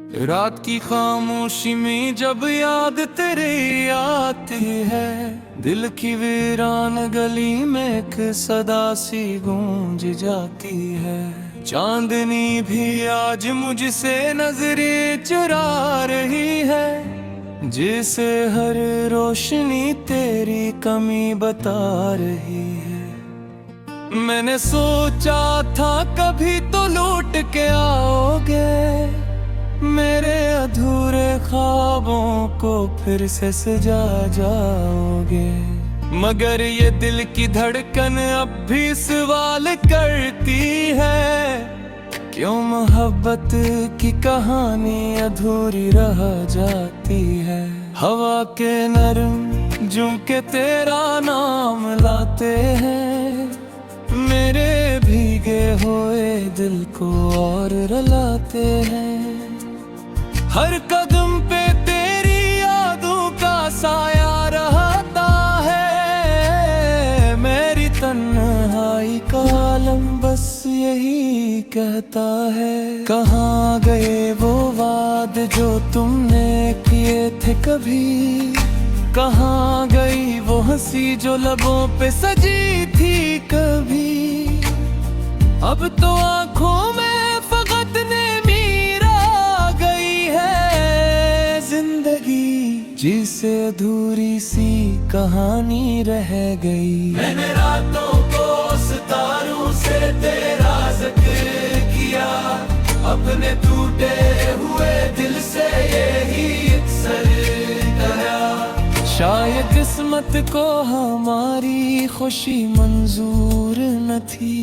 रात की खामोशी में जब याद तेरे आती है, दिल की वीरान गली में एक सदा सी गूंज जाती है। चांदनी भी आज मुझसे नजरें चुरा रही है, जिसे हर रोशनी तेरी कमी बता रही है। मैंने सोचा था कभी तो लौट के आओगे, मेरे अधूरे ख्वाबों को फिर से सजा जाओगे। मगर ये दिल की धड़कन अब भी सवाल करती है, क्यों मोहब्बत की कहानी अधूरी रह जाती है। हवा के नरम झोंके तेरा नाम लाते हैं, मेरे भीगे हुए दिल को और रुलाते हैं। हर कदम पे तेरी यादों का साया रहता है, मेरी तन्हाई का आलम बस यही कहता है। कहाँ गए वो वादे जो तुमने किए थे कभी, कहाँ गई वो हंसी जो लबों पे सजी थी कभी। अब तो आंखों में फकत नेमी रह गई है जिंदगी, जिसे अधूरी सी कहानी रह गई। मैंने रातों को सितारों से तेरा जिक्र किया, अपने टूटे हुए दिल से यही अक्सर कहा। शायद किस्मत को हमारी खुशी मंजूर न थी,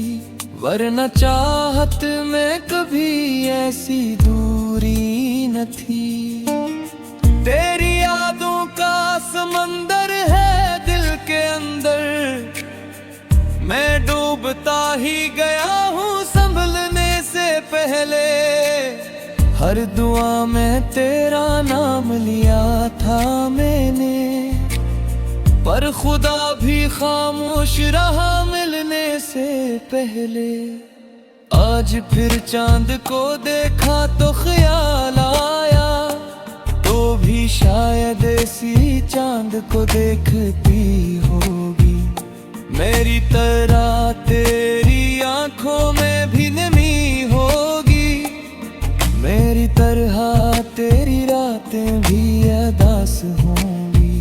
वरना चाहत में कभी ऐसी दूरी न थी। तेरी यादों का समंदर है दिल के अंदर, मैं डूबता ही गया हूँ संभलने से पहले। हर दुआ में तेरा नाम लिया था मैंने, पर खुदा भी खामोश रहा मिलने से पहले। आज फिर चांद को देखा तो ख्याल आया, तो भी शायद ऐसी चांद को देखती होगी। मेरी तरह तेरी आंखों में भी नमी होगी, मेरी तरह तेरी रातें भी अदास होंगी।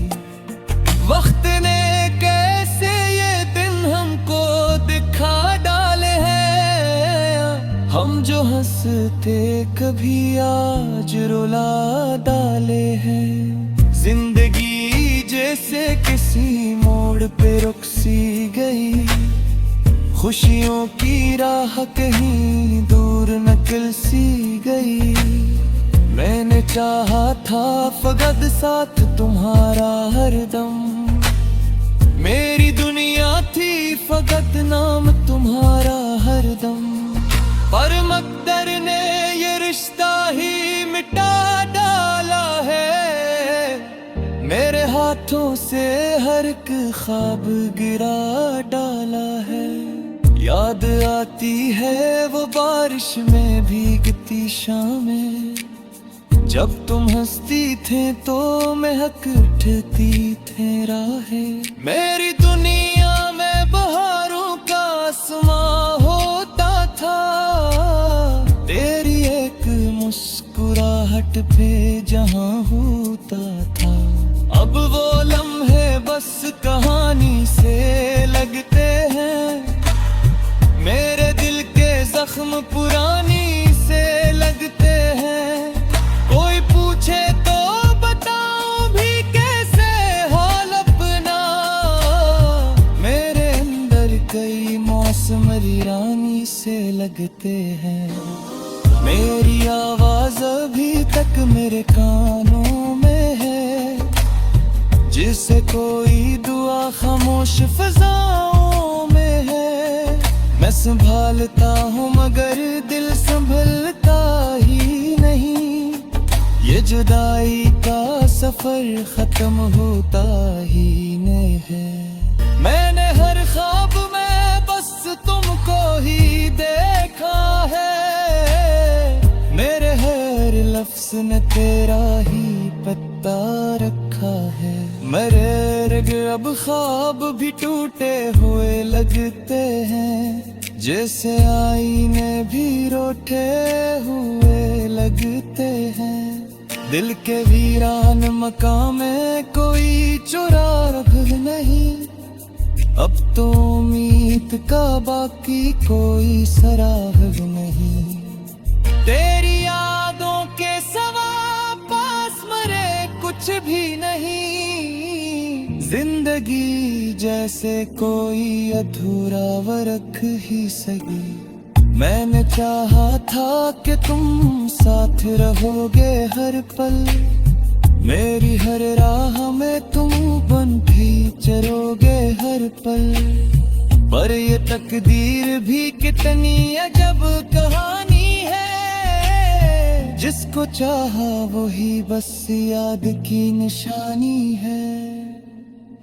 वक्त ने कैसे ये दिन हमको दिखा डाले हैं, हम जो हंसते कभी आज रुला डाले हैं। जिंदगी जैसे किसी मोड़ पे रुक सी गई, खुशियों की राह कहीं दूर निकल सी गई। मैंने चाहा था फकत साथ तुम्हारा हरदम, मेरी दुनिया थी फकत नाम तुम्हारा हरदम। पर मकदर ने ये रिश्ता ही मिटा डाला है, मेरे हाथों से हर एक ख्वाब गिरा डाला है। याद आती है वो बारिश में भीगती शामें, जब तुम हंसती थे तो महक उठती थे राहें। मेरी दुनिया में बहारों का आसमां होता था, तेरी एक मुस्कुराहट पे जहां होता था। अब वो लम्हे बस कहानी से लगते हैं, मेरे दिल के जख्म पुरानी से लगते हैं। कोई पूछे तो बताऊं भी कैसे हाल अपना, मेरे अंदर कई मौसम रानी से लगते हैं। मेरी आवाज अभी तक मेरे कानों में है, जिसे कोई दुआ खामोश फिजाओं में है। मैं संभालता हूँ मगर दिल संभलता ही नहीं, ये जुदाई का सफर खत्म होता ही नहीं है। मैंने हर ख्वाब में बस तुमको ही देखा है, मेरे हर लफ्ज उसने तेरा ही पता रखा है। मेरे रग अब ख्वाब भी टूटे हुए लगते हैं, जैसे आईने भी रोटे हुए लगते हैं। दिल के वीरान मकान में कोई चुराग नहीं, अब तो उम्मीद का बाकी कोई सराग नहीं। तेरी यादों के सवा पास मरे कुछ भी नहीं, जिंदगी जैसे कोई अधूरा वर्क ही सही। मैंने चाहा था कि तुम साथ रहोगे हर पल, मेरी हर राह में तुम बन भी चलोगे हर पल। पर ये तकदीर भी कितनी अजब कहानी है, जिसको चाहा वही बस याद की निशानी है।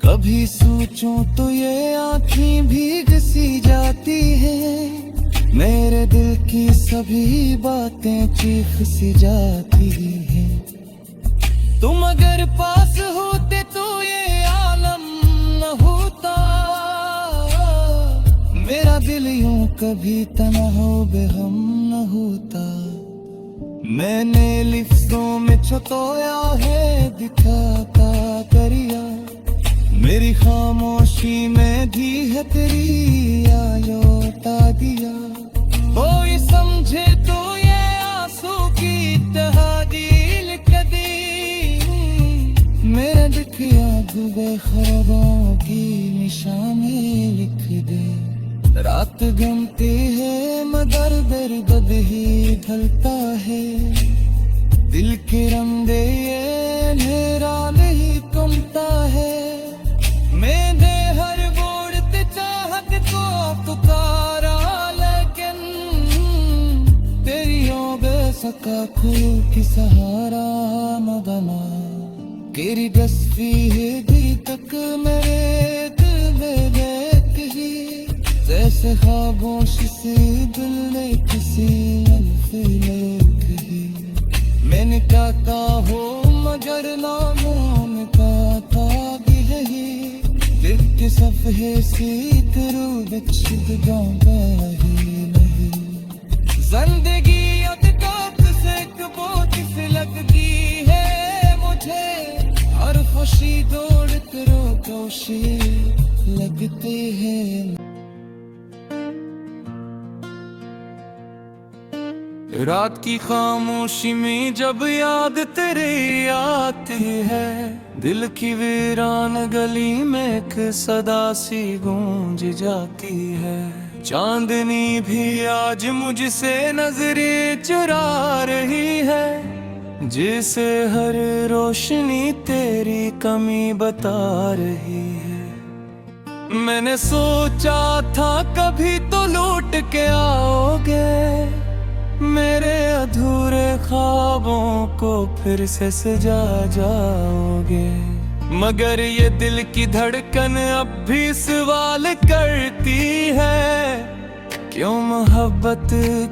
कभी सोचूं तो ये आँखें भीग सी जाती हैं, मेरे दिल की सभी बातें चीख सी जाती हैं। तुम अगर पास होते तो ये आलम न होता, मेरा दिल यूं कभी तन्हा बेगम न होता। मैंने लिफ्ज़ों में छुपाया है दिखाता करिया, मेरी खामोशी में भी है तेरी आयोता दिया। कोई समझे तो ये आंसू की तहदील मेरे दिखिया डूबे ख्वाबों की निशानी लिख दे। रात गमती है मगर दर्द ही ढलता है, दिल के रंदे ये अंधेरा नहीं कमता है। मैंने हर वोड़ चाहत को पुकारा, लेकिन तेरी बेसका खूब की सहारा न बना। तेरी दस्ती है दी तक मेरे दिल में देख ही, जैसे खामोश से दिल ने किसी अल्फ लिख ही। मैंने कहता हो मगर नामों में कहता भी है, दिल के सफ़े से करो बिछड़ जाऊंगा ही नहीं। जिंदगी अब तक से बहुत सी लगती है मुझे, हर खुशी दौड़ करो कोशी लगते हैं। रात की खामोशी में जब याद तेरे आती है, दिल की वीरान गली में एक सदा सी गूंज जाती है। चांदनी भी आज मुझसे नजरें चुरा रही है, जिसे हर रोशनी तेरी कमी बता रही है। मैंने सोचा था कभी तो लौट के आओगे, मेरे अधूरे ख्वाबों को फिर से सजा जाओगे। मगर ये दिल की धड़कन अब भी सवाल करती है, क्यों मोहब्बत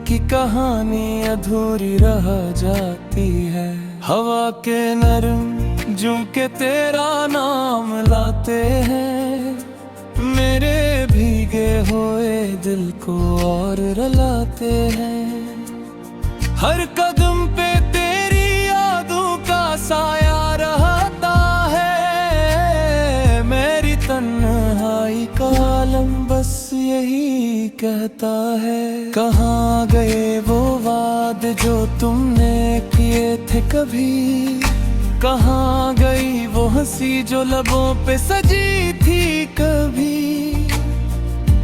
की कहानी अधूरी रह जाती है। हवा के नरम झोंके तेरा नाम लाते हैं, मेरे भीगे हुए दिल को और रुलाते हैं। हर कदम पे तेरी यादों का साया रहता है, मेरी तन्हाई का आलम बस यही कहता है। कहाँ गए वो वादे जो तुमने किए थे कभी, कहाँ गई वो हंसी जो लबों पे सजी थी कभी।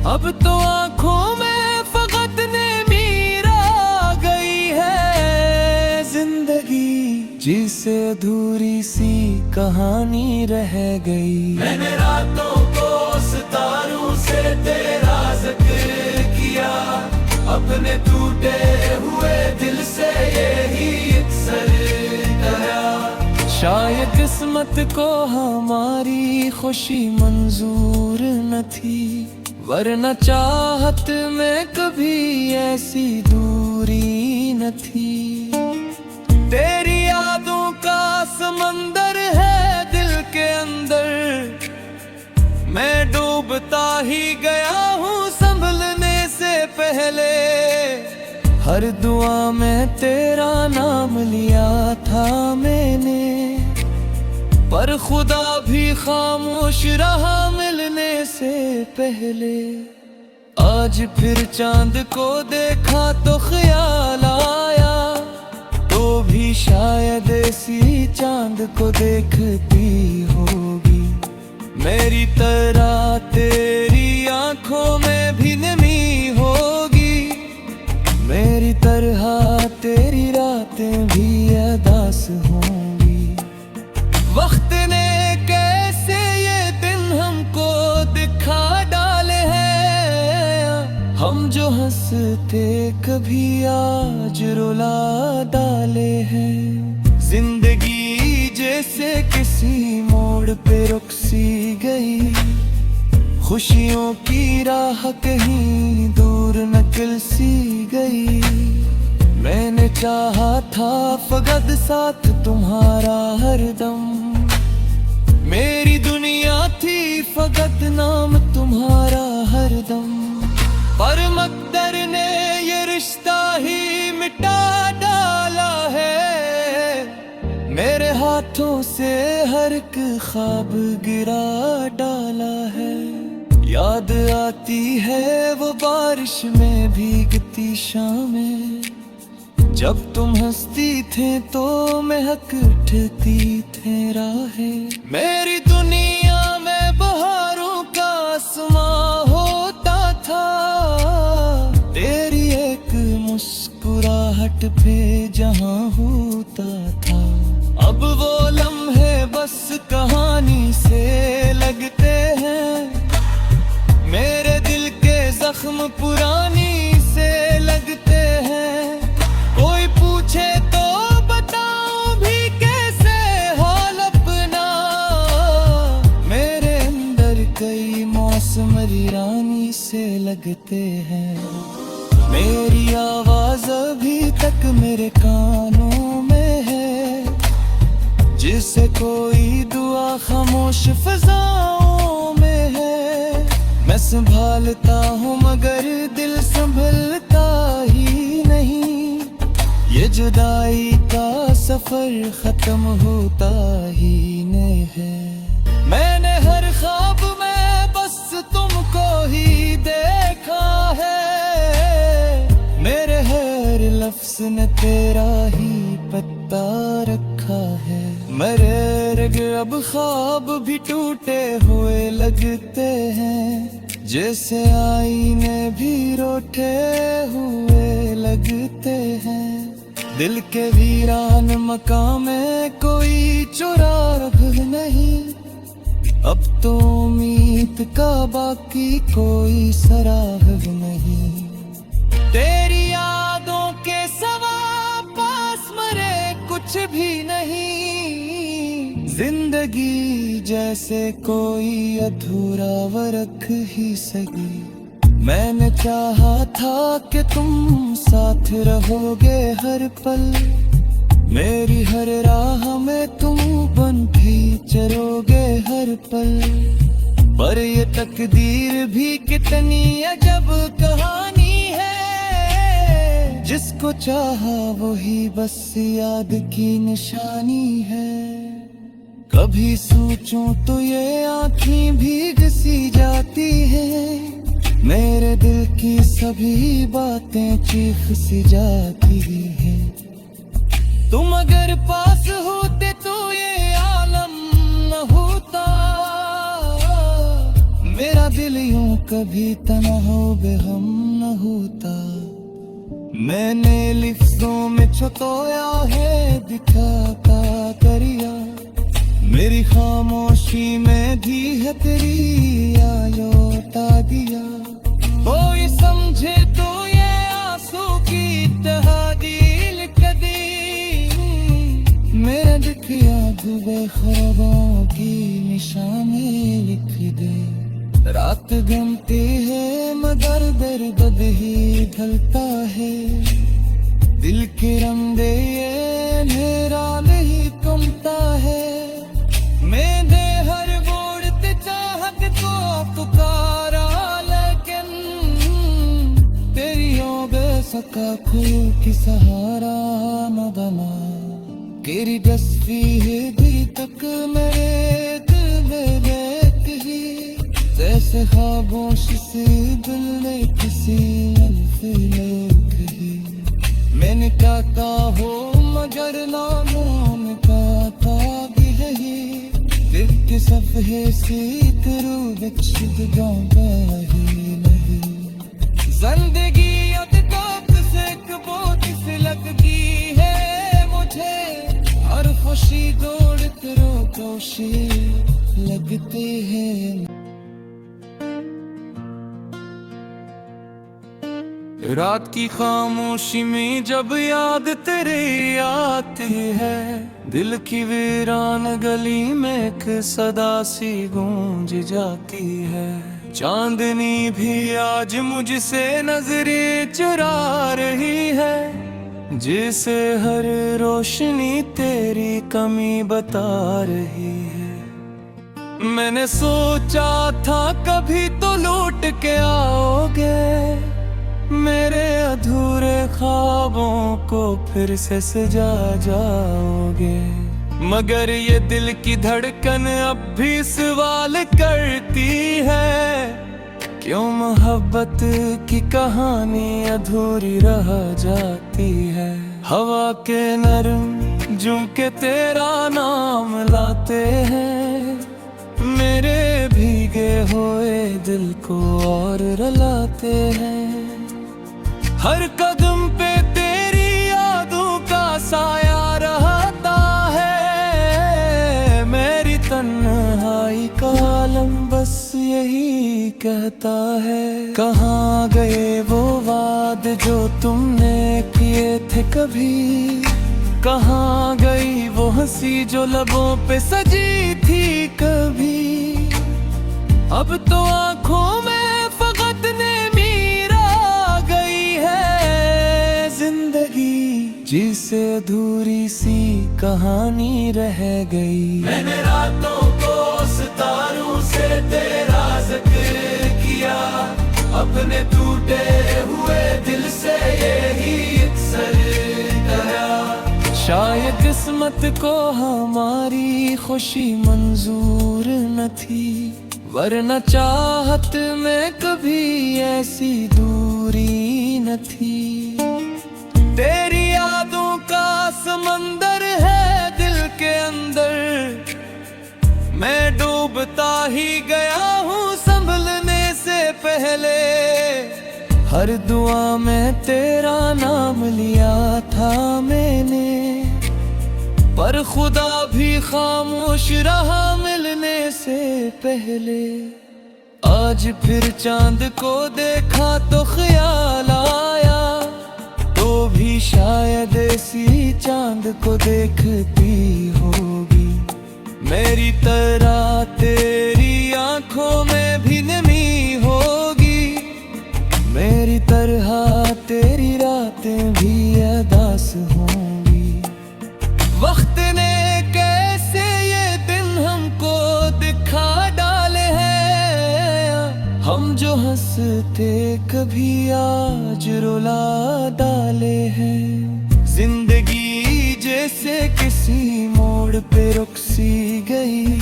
अब तो आंखों में फकत नीर आ गई है जिंदगी, जिसे अधूरी सी कहानी रह गई। मैंने रातों को सितारों से तेरा जिक्र किया, अपने टूटे हुए दिल से यही अक्सर कहा। शायद किस्मत को हमारी खुशी मंजूर न थी, वरना चाहत में कभी ऐसी दूरी न थी। तेरी अंदर मैं डूबता ही गया हूँ संभलने से पहले। हर दुआ में तेरा नाम लिया था मैंने, पर खुदा भी खामोश रहा मिलने से पहले। आज फिर चांद को देखा तो ख्याल आया, तो भी शायद ऐसी चांद को देखती होगी। मेरी तरह तेरी आंखों में भी नमी होगी, मेरी तरह तेरी रातें भी उदास होंगी। वक्त ने कैसे ये दिन हमको दिखा डाले हैं, हम जो हंसते कभी आज रुला डाले हैं। जिंदगी जैसे किसी मोड़ पे रुक सी गई, खुशियों की राह कहीं दूर निकल सी गई। मैंने चाहा था फकत साथ तुम्हारा हरदम, मेरी दुनिया थी फकत नाम तुम्हारा हरदम। पर मकदर ने ये रिश्ता ही मिटा डाला है, मेरे हाथों से हर एक ख्वाब गिरा डाला है। याद आती है वो बारिश में भीगती शामें, जब तुम हंसती थे तो महक उठती थे राहें। मेरी दुनिया में बहारों का आसमां होता था, तेरी एक मुस्कुराहट पे जहां होता था। अब वो लम्हे बस कहानी से लगते हैं, मेरे दिल के जख्म पुरानी से लगते हैं। कोई पूछे तो बताऊं भी कैसे हाल अपना, मेरे अंदर कई मौसम रानी से लगते हैं। मेरी आवाज अभी तक मेरे कानों में है, जिसे कोई दुआ खामोश फिजाओं में है। मैं संभालता हूँ मगर दिल संभलता ही नहीं, ये जुदाई का सफर खत्म होता ही नहीं है। मैंने हर ख्वाब में बस तुमको ही देखा है, मेरे हर लफ्ज ने तेरा ही पता रखा है। मेरे रग अब ख्वाब भी टूटे हुए लगते हैं, जैसे आईने भी रोटे हुए लगते हैं। दिल के वीरान मकान में कोई चुराग नहीं, अब तो उम्मीद का बाकी कोई सराग नहीं। तेरी यादों के सवा पास मरे कुछ भी नहीं, जिंदगी जैसे कोई अधूरा वर्क ही सगी। मैंने चाहा था कि तुम साथ रहोगे हर पल, मेरी हर राह में तुम बन भी चलोगे हर पल। पर ये तकदीर भी कितनी अजब कहानी है, जिसको चाहा वही बस याद की निशानी है। कभी सोचूं तो ये आँखें भीग सी जाती हैं, मेरे दिल की सभी बातें चीख सी जाती हैं। तुम अगर पास होते तो ये आलम न होता, मेरा दिल यूं कभी तन्हा बेगम न होता। मैंने लिफ्ज़ों में छुपाया है दिखाता करिया, मेरी खामोशी में भी है तेरी आयोता दिया। कोई समझे तो ये आंसू की तहदील कदी, मेरे दिखिया डूबे ख्वाबों की निशानी लिख दे। रात गमती है मगर दर्द ही ढलता है, दिल के रंगे ये अंधेरा नहीं कमता है। मैं दे सका कोई की सहारा न बना तेरी डस्ती है दी तक मेरे दिल में रहती ही जैसे खामोश से दिल ने किसी अलफिले कही मैंने कहता हो मगर नामों में कहता भी नहीं दिल के सफ़े से तेरू विकसित गाँव ही नहीं जिंदगी अदकात से बहुत सी लगती है मुझे हर खुशी दौड़ तेरो कोशी लगती है रात की खामोशी में जब याद तेरे आती है दिल की वीरान गली में एक सदा सी गूंज जाती है चांदनी भी आज मुझसे नजरें चुरा रही है जिसे हर रोशनी तेरी कमी बता रही है मैंने सोचा था कभी तो लौट के आओगे मेरे अधूरे ख्वाबों को फिर से सजा जाओगे मगर ये दिल की धड़कन अब भी सवाल करती है क्यों मोहब्बत की कहानी अधूरी रह जाती है हवा के नरम झुमके तेरा नाम लाते हैं मेरे भीगे हुए दिल को और रुलाते हैं हर कदम पे तेरी यादों का साया रहता है मेरी तन्हाई का आलम बस यही कहता है कहाँ गए वो वादे जो तुमने किए थे कभी कहाँ गई वो हंसी जो लबों पे सजी थी कभी अब तो आंखों में फकत ने जिसे अधूरी सी कहानी रह गई मैंने रातों को सितारों से तेरा जिक्र किया अपने टूटे हुए दिल से यही अक्सर कहा शायद किस्मत को हमारी खुशी मंजूर न थी वरना चाहत में कभी ऐसी दूरी न थी तेरी यादों का समंदर है दिल के अंदर मैं डूबता ही गया हूँ संभलने से पहले हर दुआ में तेरा नाम लिया था मैंने पर खुदा भी खामोश रहा मिलने से पहले आज फिर चांद को देखा तो ख्याल आया तो भी शायद ऐसी चांद को देखती होगी मेरी तरह तेरी आंखों में भी नमी होगी मेरी तरह तेरी रातें भी अदास होंगी वक्त ने कैसे ये दिन हमको दिखा डाले हैं हम जो हंसते कभी आज रुला डाले हैं जिंदगी जैसे किसी मोड़ पे रुक सी गई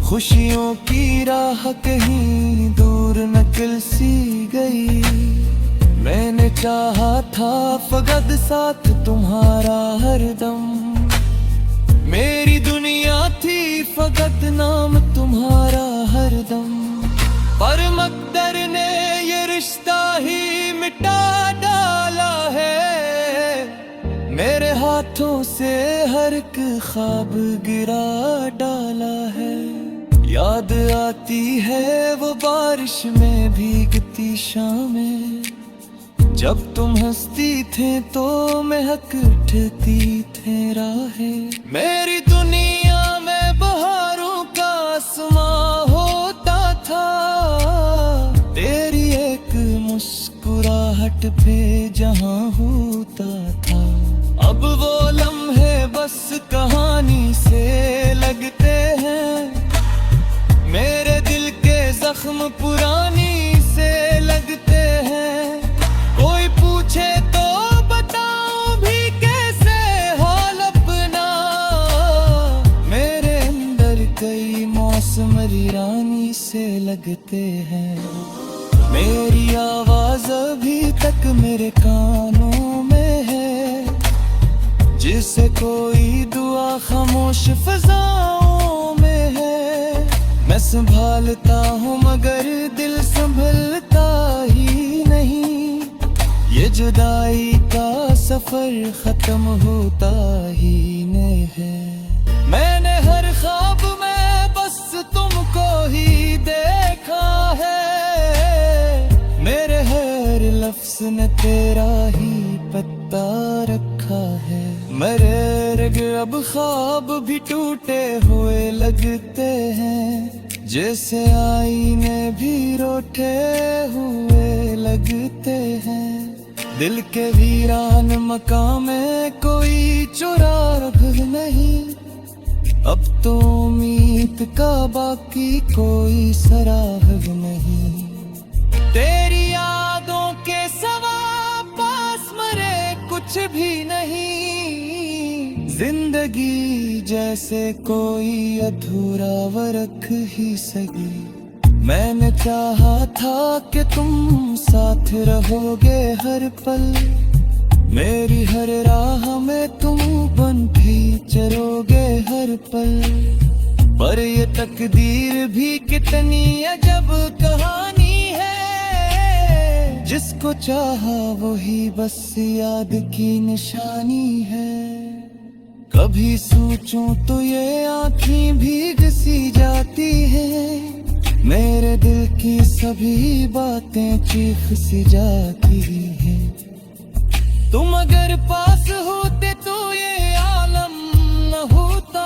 खुशियों की राह कहीं दूर निकल सी गई मैंने चाहा था फकत साथ तुम्हारा हरदम मेरी दुनिया थी फकत नाम तुम्हारा हरदम पर मकदर ने ये रिश्ता ही मिटा डाला है मेरे हाथों से हर एक ख्वाब गिरा डाला है याद आती है वो बारिश में भीगती शामें जब तुम हंसती थे तो महक उठती थे राहें मेरी दुनिया में बहारों का आसमां होता था तेरी एक मुस्कुराहट पे जहां होता था अब वो लम्हे बस कहानी से लगते हैं मेरे दिल के जख्म पुरानी से लगते हैं कोई पूछे राजकुमारी रानी से लगते हैं। मेरी आवाज अभी तक मेरे कानों में है, जिसे कोई दुआ खामोश फिजाओं में है। मैं संभालता हूँ मगर दिल संभलता ही नहीं, ये जुदाई का सफर खत्म होता ही नहीं है। मैंने हर ख्वाब में बस तुमको ही देखा है, मेरे हर लफ्ज ने तेरा ही पता रखा है। मेरे अब ख्वाब भी टूटे हुए लगते हैं, जैसे आईने भी रोटे हुए लगते हैं। दिल के वीरान मकान में कोई चुराग नहीं, अब तो उम्मीद का बाकी कोई सराग नहीं। तेरी यादों के सवा पास मरे कुछ भी नहीं, जिंदगी जैसे कोई अधूरा वर्क ही सगी। मैंने चाहा था कि तुम साथ रहोगे हर पल, मेरी हर राह में तुम बन भी चलोगे हर पल। पर ये तकदीर भी कितनी अजब कहानी है, जिसको चाहा वही बस याद की निशानी है। कभी सोचूं तो ये आँखें भीग सी जाती हैं, मेरे दिल की सभी बातें चीख सी जाती हैं। तुम अगर पास होते तो ये आलम न होता,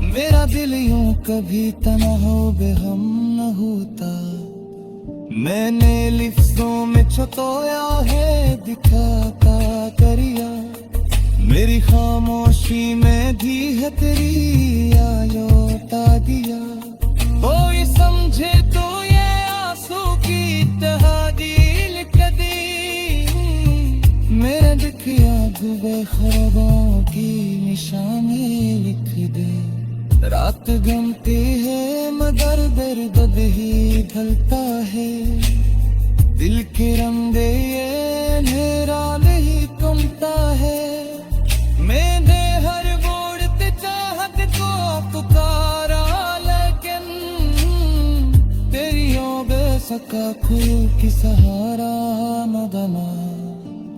मेरा दिल यूं कभी तन्हा बेगम न होता। मैंने लिफ्टों में छुपाया है दिखाता दरिया, मेरी खामोशी में दी है तेरी आयोता दिया। कोई समझे तो ये आंसू की तहदील कदी, मेरे दिखिया डूबे ख्वाबों की निशानी लिख दे। रात गमती है मगर दर्द ही ढलता है, दिल के रंगे ये अंधेरा नहीं कमता है। मैंने हर बोड़ते चाहत को पुकारा, लेकिन तेरी बेसका खुल की सहारा न बना।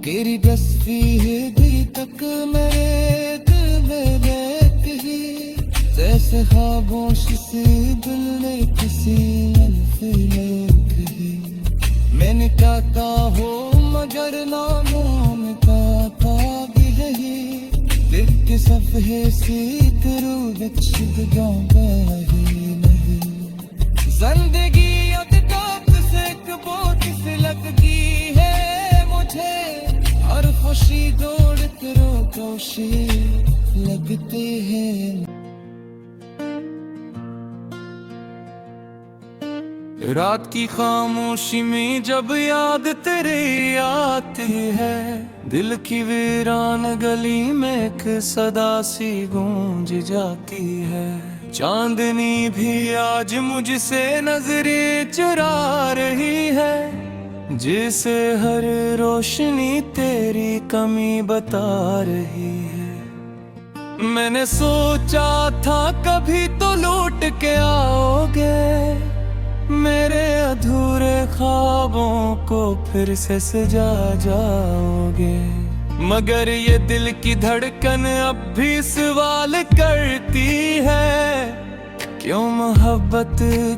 तेरी दस्ती है दिल तक मेरे दिल में बैठ ही, जैसे खामोश से दिल ने किसी अल्फ लिख ही। मैंने काता हो मगर नामों में काता भी है, दिल सफ़े से तेरू बचद नहीं नहीं। जिंदगी अब तक से कबूत से लगती है मुझे, हर खुशी दौड़ तेरो कोशी लगते हैं। रात की खामोशी में जब याद तेरे आती है, दिल की वीरान गली में एक सदा सी गूंज जाती है। चांदनी भी आज मुझसे नजरें चुरा रही है, जिसे हर रोशनी तेरी कमी बता रही है। मैंने सोचा था कभी तो लौट के आओगे, मेरे अधूरे ख्वाबों को फिर से सजा जाओगे। मगर ये दिल की धड़कन अब भी सवाल करती है, क्यों मोहब्बत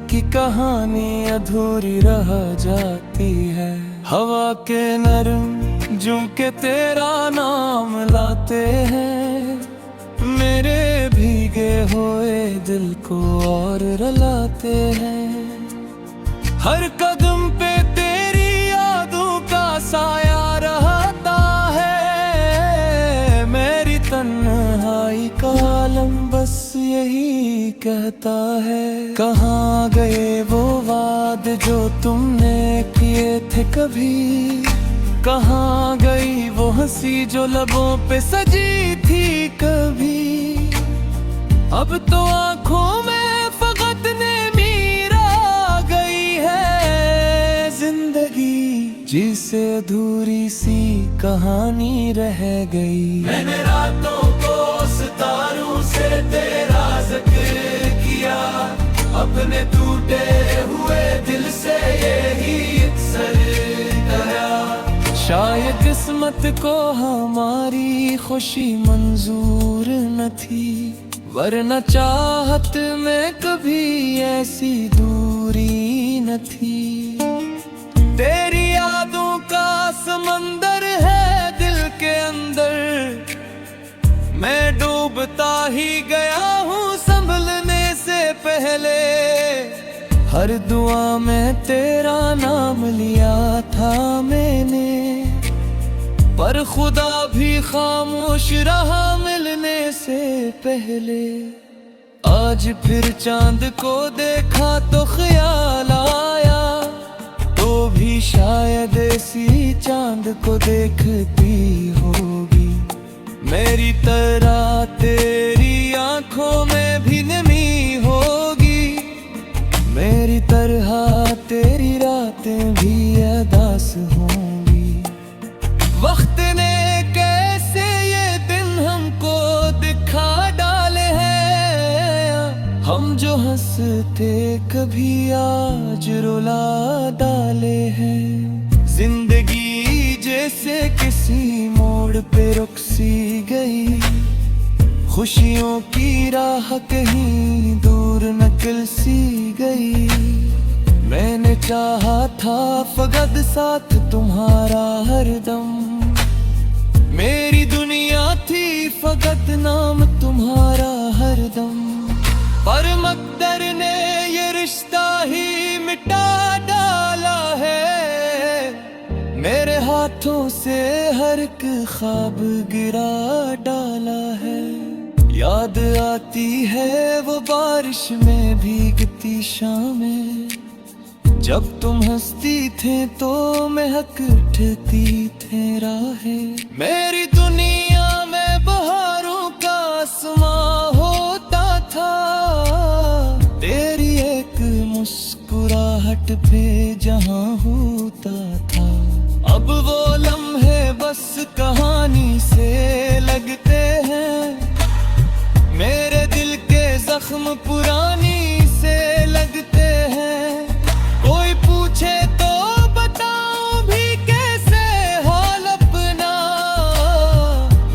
की कहानी अधूरी रह जाती है। हवा के नरम झोंके तेरा नाम लाते हैं, मेरे भीगे हुए दिल को और रुलाते हैं। हर कदम पे तेरी यादों का साया रहता है, मेरी तन्हाई का आलम बस यही कहता है। कहाँ गए वो वादे जो तुमने किए थे कभी, कहाँ गई वो हंसी जो लबों पे सजी थी कभी। अब तो आंखों में फकत ने मीरा गई है जिंदगी, जिसे अधूरी सी कहानी रह गई। मैंने रातों को सितारों से तेरा जिक्र किया, अपने टूटे हुए दिल से यही अक्सर कहा। शायद किस्मत को हमारी खुशी मंजूर न थी, वरना चाहत में कभी ऐसी दूरी न थी। तेरी यादों का समंदर है दिल के अंदर, मैं डूबता ही गया हूँ संभलने से पहले। हर दुआ में तेरा नाम लिया था मैंने, पर खुदा भी खामोश रहा मिलने से पहले। आज फिर चांद को देखा तो ख्याल आया, तो भी शायद ऐसी चांद को देखती होगी। मेरी तरह तेरी आंखों में भी नमी होगी, मेरी तरह तेरी रातें भी अदास होंगी। वक्त ने कैसे ये दिन हमको दिखा डाले हैं, हम जो हंसते कभी आज रुला डाले हैं। जिंदगी जैसे किसी मोड़ पे रुक सी गई, खुशियों की राह कहीं दूर निकल सी गई। मैंने चाहा था फकत साथ तुम्हारा हरदम, मेरी दुनिया थी फकत नाम तुम्हारा हरदम। पर मकदर ने ये रिश्ता ही मिटा डाला है, मेरे हाथों से हर एक ख्वाब गिरा डाला है। याद आती है वो बारिश में भीगती शामें, जब तुम हंसती थे तो महक उठती थे राहें। मेरी दुनिया में बहारों का आसमां होता था, तेरी एक मुस्कुराहट पे जहां होता था। अब वो लम्हे बस कहानी से लगते हैं, मेरे दिल के जख्म पुरानी से लगते हैं। कोई पूछे तो बताऊं भी कैसे हाल अपना,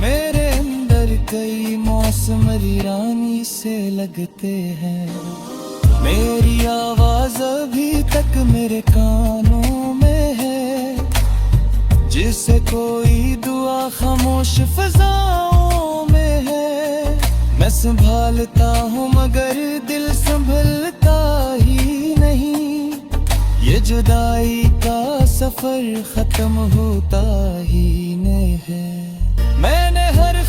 मेरे अंदर कई मौसम रानी से लगते हैं। मेरी आवाज अभी तक मेरे कानों में है, जिसे कोई दुआ खामोश फिजाओं में है। मैं संभालता हूँ मगर दिल संभलता ही नहीं, ये जुदाई का सफर खत्म होता ही नहीं है। मैंने हर